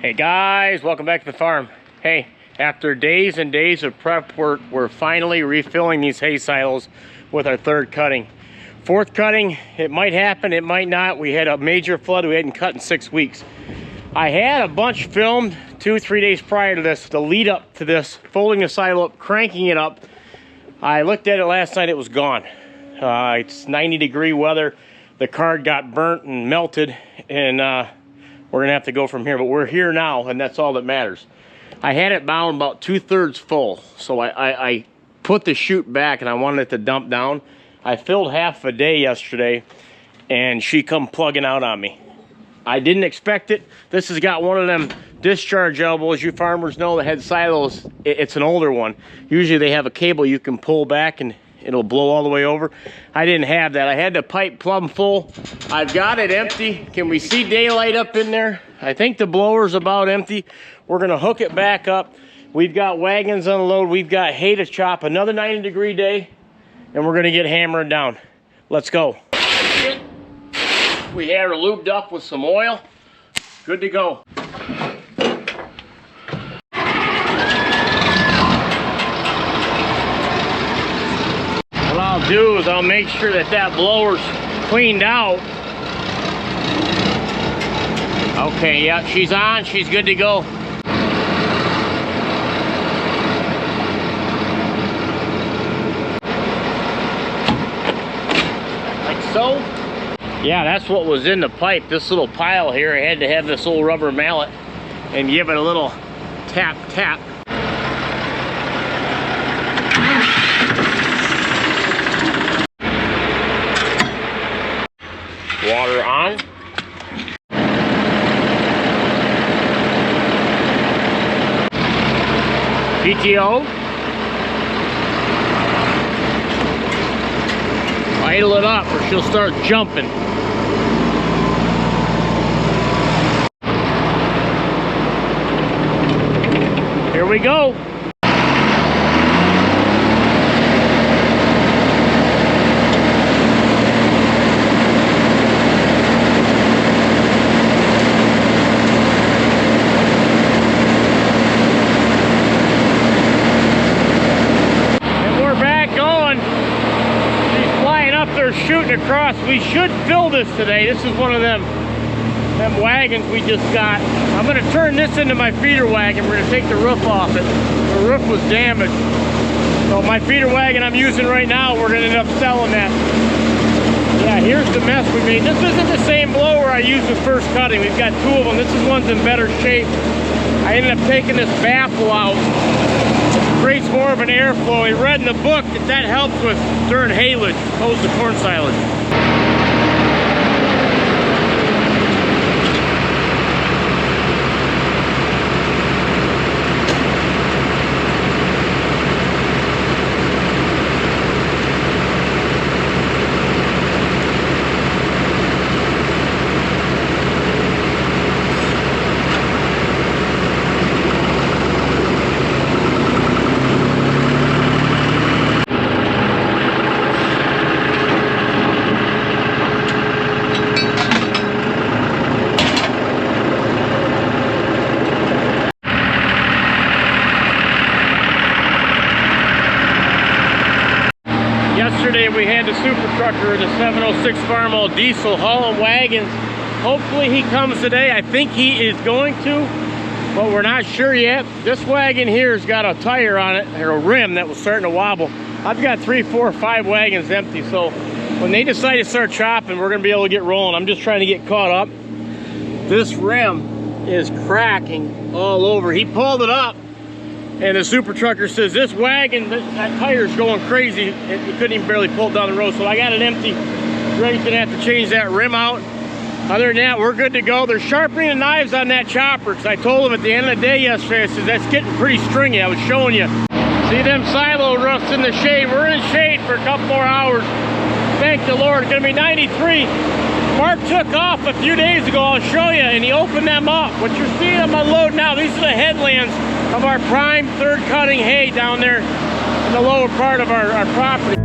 Hey guys, welcome back to the farm. Hey, after days and days of prep work, we're finally refilling these hay silos with our third cutting. Fourth cutting, it might happen, it might not. We had a major flood we hadn't cut in 6 weeks. I had a bunch filmed 2-3 days prior to this, the lead up to this, folding the silo up, cranking it up. I looked at it last night, it was gone. It's 90-degree weather. The card got burnt and melted, and we're gonna have to go from here, but we're here now, and that's all that matters. I had it bound about 2/3 full, so I put the chute back and I wanted it to dump down. I filled half a day yesterday, and she come plugging out on me. I didn't expect it. This has got one of them discharge elbows. You farmers know that had silos, it's an older one. Usually they have a cable you can pull back and it'll blow all the way over. I didn't have that. I had the pipe plumb full. I've got it empty. Can we see daylight up in there? I think the blower's about empty. We're gonna hook it back up. We've got wagons unload. We've got hay to chop. Another 90-degree day, and we're gonna get hammered down. Let's go. We had her lubed up with some oil. Good to go. What I'll do is I'll make sure that that blower's cleaned out. Okay, yeah, she's on. She's good to go. Like so. Yeah, that's what was in the pipe. This little pile here, I had to have this old rubber mallet and give it a little tap, tap. Water on. PTO. Idle it up or she'll start jumping. Here we go. Shooting across. We should fill this today. This is one of them wagons we just got. I'm going to turn this into my feeder wagon. We're going to take the roof off it. The roof was damaged. So my feeder wagon I'm using right now, we're going to end up selling that. Yeah, here's the mess we made. This isn't the same blower I used with first cutting. We've got two of them. This is one's in better shape. I ended up taking this baffle out. Creates more of an airflow. I read in the book that helps with during haylage opposed to corn silage. Yesterday we had the super trucker, the 706 Farmall diesel hauling wagons. Hopefully he comes today. I think he is going to, but we're not sure yet. This wagon here's got a tire on it, or a rim that was starting to wobble. I've got 3, 4, 5 wagons empty, so when they decide to start chopping, we're gonna be able to get rolling. I'm just trying to get caught up. This rim is cracking all over. He pulled it up, and the super trucker says, this wagon, that tire's going crazy. He couldn't even barely pull it down the road. So I got it empty. Greg's gonna have to change that rim out. Other than that, we're good to go. They're sharpening the knives on that chopper, because I told them at the end of the day yesterday, I said, that's getting pretty stringy. I was showing you. See them silo roofs in the shade. We're in shade for a couple more hours. Thank the Lord. It's gonna be 93. Mark took off a few days ago, I'll show you, and he opened them up. What you're seeing them unload now, these are the headlands of our prime third cutting hay down there in the lower part of our property.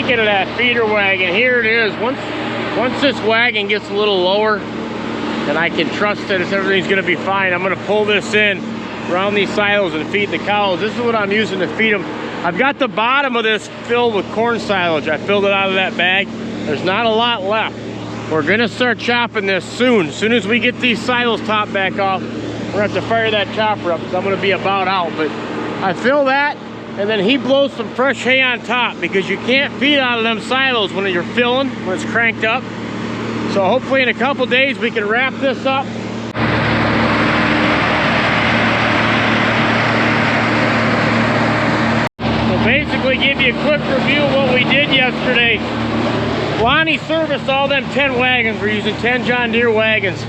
thinking of that feeder wagon. Here it is. Once this wagon gets a little lower, then I can trust that everything's gonna be fine. I'm gonna pull this in around these silos and feed the cows. This is what I'm using to feed them. I've got the bottom of this filled with corn silage. I filled it out of that bag. There's not a lot left. We're gonna start chopping this soon. As soon as we get these silos topped back off, we're gonna have to fire that chopper up because I'm gonna be about out. But I fill that, and then he blows some fresh hay on top because you can't feed out of them silos when you're filling, when it's cranked up. So hopefully in a couple days we can wrap this up. So basically give you a quick review of what we did yesterday. Lonnie serviced all them 10 wagons. We're using 10 John Deere wagons.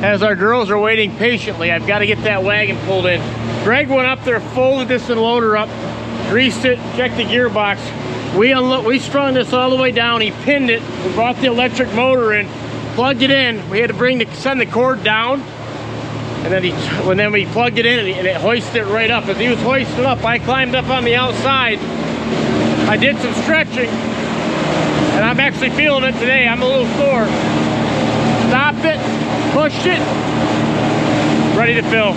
As our girls are waiting patiently, I've got to get that wagon pulled in. Greg went up there, folded this loader up, greased it, checked the gearbox. We strung this all the way down. He pinned it. We brought the electric motor in, plugged it in. We had to send the cord down, and then we plugged it in, and it hoisted it right up. As he was hoisting it up, I climbed up on the outside. I did some stretching, and I'm actually feeling it today. I'm a little sore. Stopped it, pushed it, ready to fill.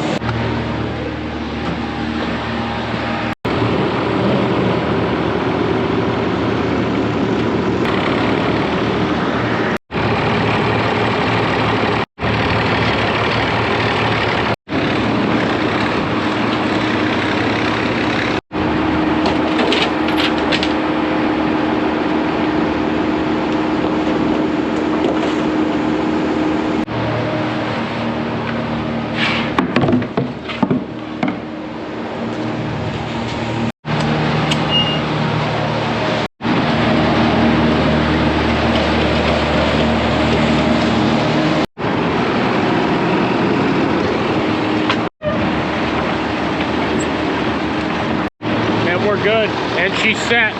We're good, and she's set.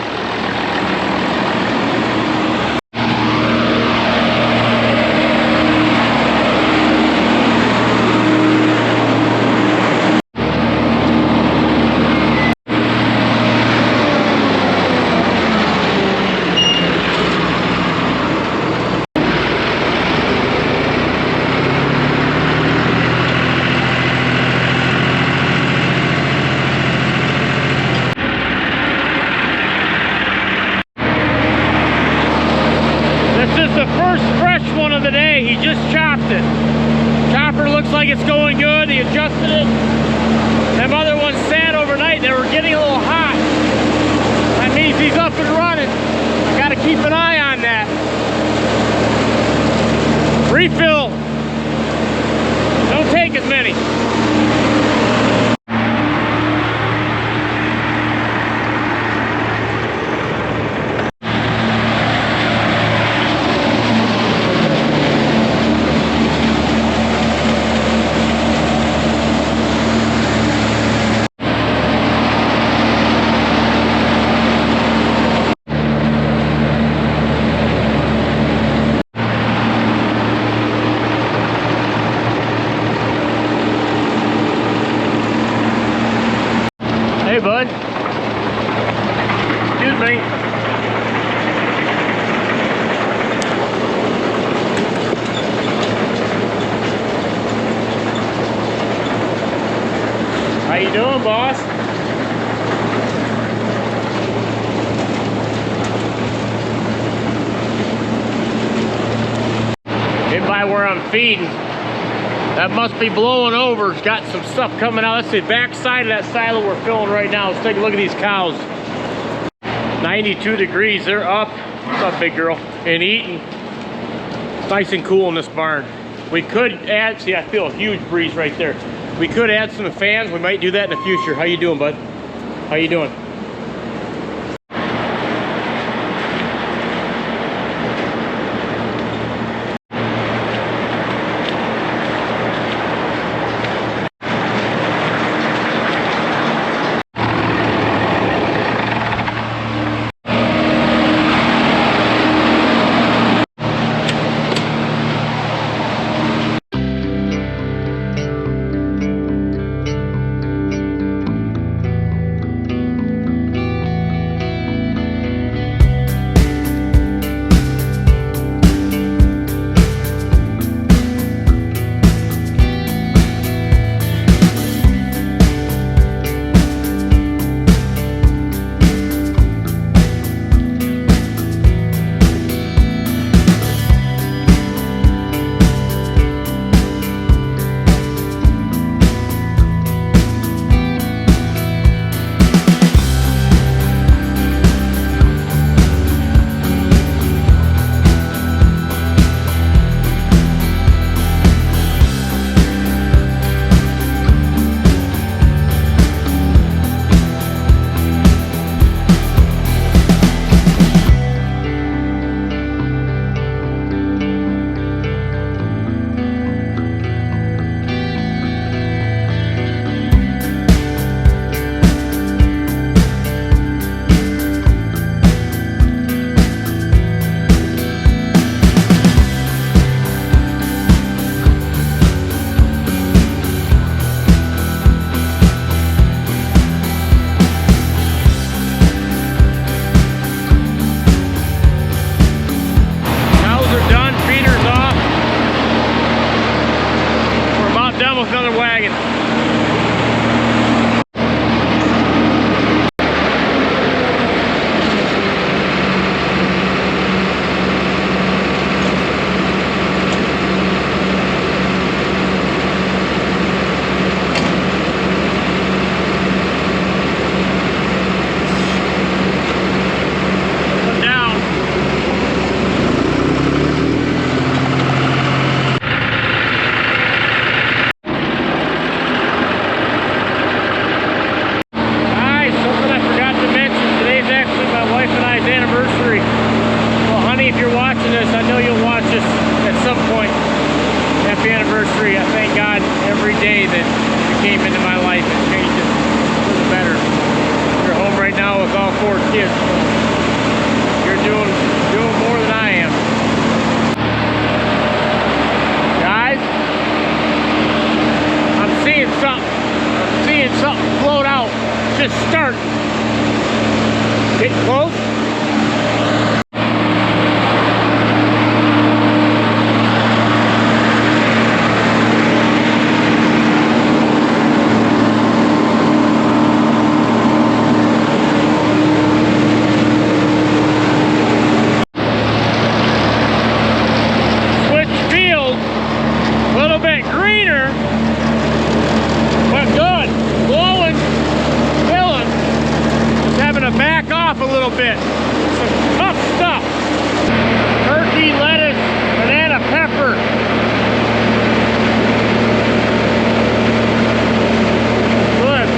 He just chopped it. Chopper looks like it's going good. He adjusted it. Them other ones sat overnight. They were getting a little hot. That means he's up and running. I got to keep an eye on that. Refill. Don't take as many. Hey, bud. Excuse me. How you doing, boss? In by where I'm feeding. That must be blowing over. It's got some stuff coming out. That's the back side of that silo we're filling right now. Let's take a look at these cows. 92 degrees. They're up. What's up, big girl? And eating. It's nice and cool in this barn. We could add, see, I feel a huge breeze right there. We could add some fans. We might do that in the future. How you doing, bud? How you doing? almost another wagon. I thank God every day that you came into my life and changed it for the better. You're home right now with all 4 kids. You're doing more than I am. Guys, I'm seeing something. I'm seeing something float out. Just start. Get close. Back off a little bit. Some tough stuff. Turkey, lettuce, banana, pepper. Good.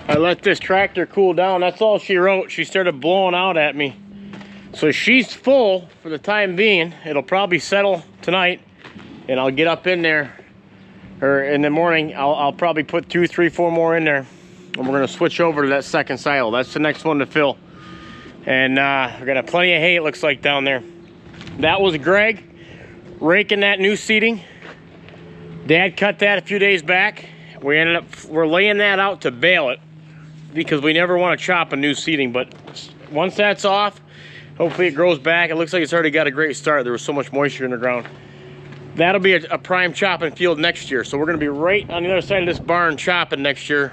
I let this tractor cool down. That's all she wrote. She started blowing out at me. So she's full for the time being. It'll probably settle tonight, and I'll get up in there, or in the morning, I'll probably put 2, 3, 4 more in there. And we're gonna switch over to that second silo. That's the next one to fill. And we're gonna have plenty of hay, it looks like, down there. That was Greg raking that new seating. Dad cut that a few days back. We're laying that out to bale it, because we never want to chop a new seating. But once that's off, hopefully it grows back. It looks like it's already got a great start. There was so much moisture in the ground. That'll be a prime chopping field next year. So we're going to be right on the other side of this barn chopping next year.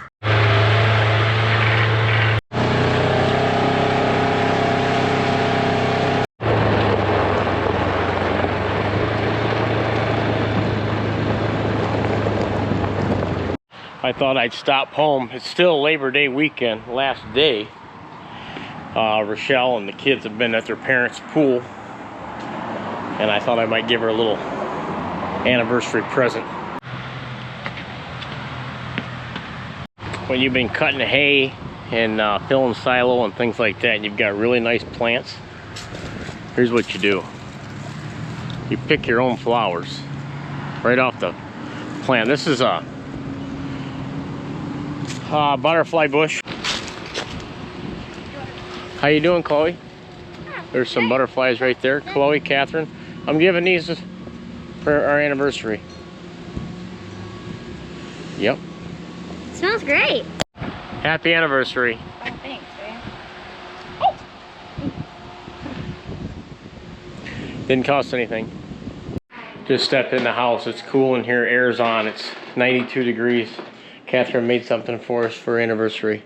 I thought I'd stop home. It's still Labor Day weekend, last day. Rochelle and the kids have been at their parents' pool, and I thought I might give her a little anniversary present. when you've been cutting hay and filling silo and things like that, and you've got really nice plants, here's what you do. You pick your own flowers right off the plant. This is a butterfly bush. How you doing, Chloe? There's some butterflies right there. Chloe, Catherine, I'm giving these for our anniversary. Yep. Smells great. Happy anniversary. Oh, thanks, man. Didn't cost anything. Just stepped in the house. It's cool in here. Air's on. It's 92 degrees. Catherine made something for us for anniversary.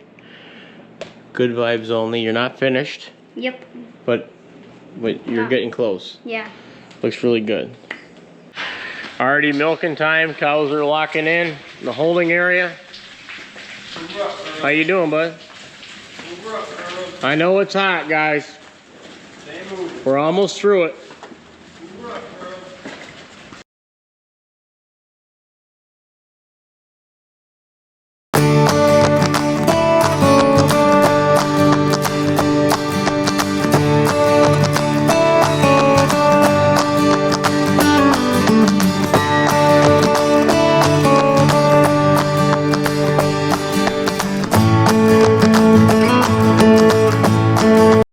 Good vibes only. You're not finished. Yep. But you're getting close. Yeah. Looks really good. Already milking time. Cows are locking in the holding area. How you doing, bud? I know it's hot, guys. We're almost through it.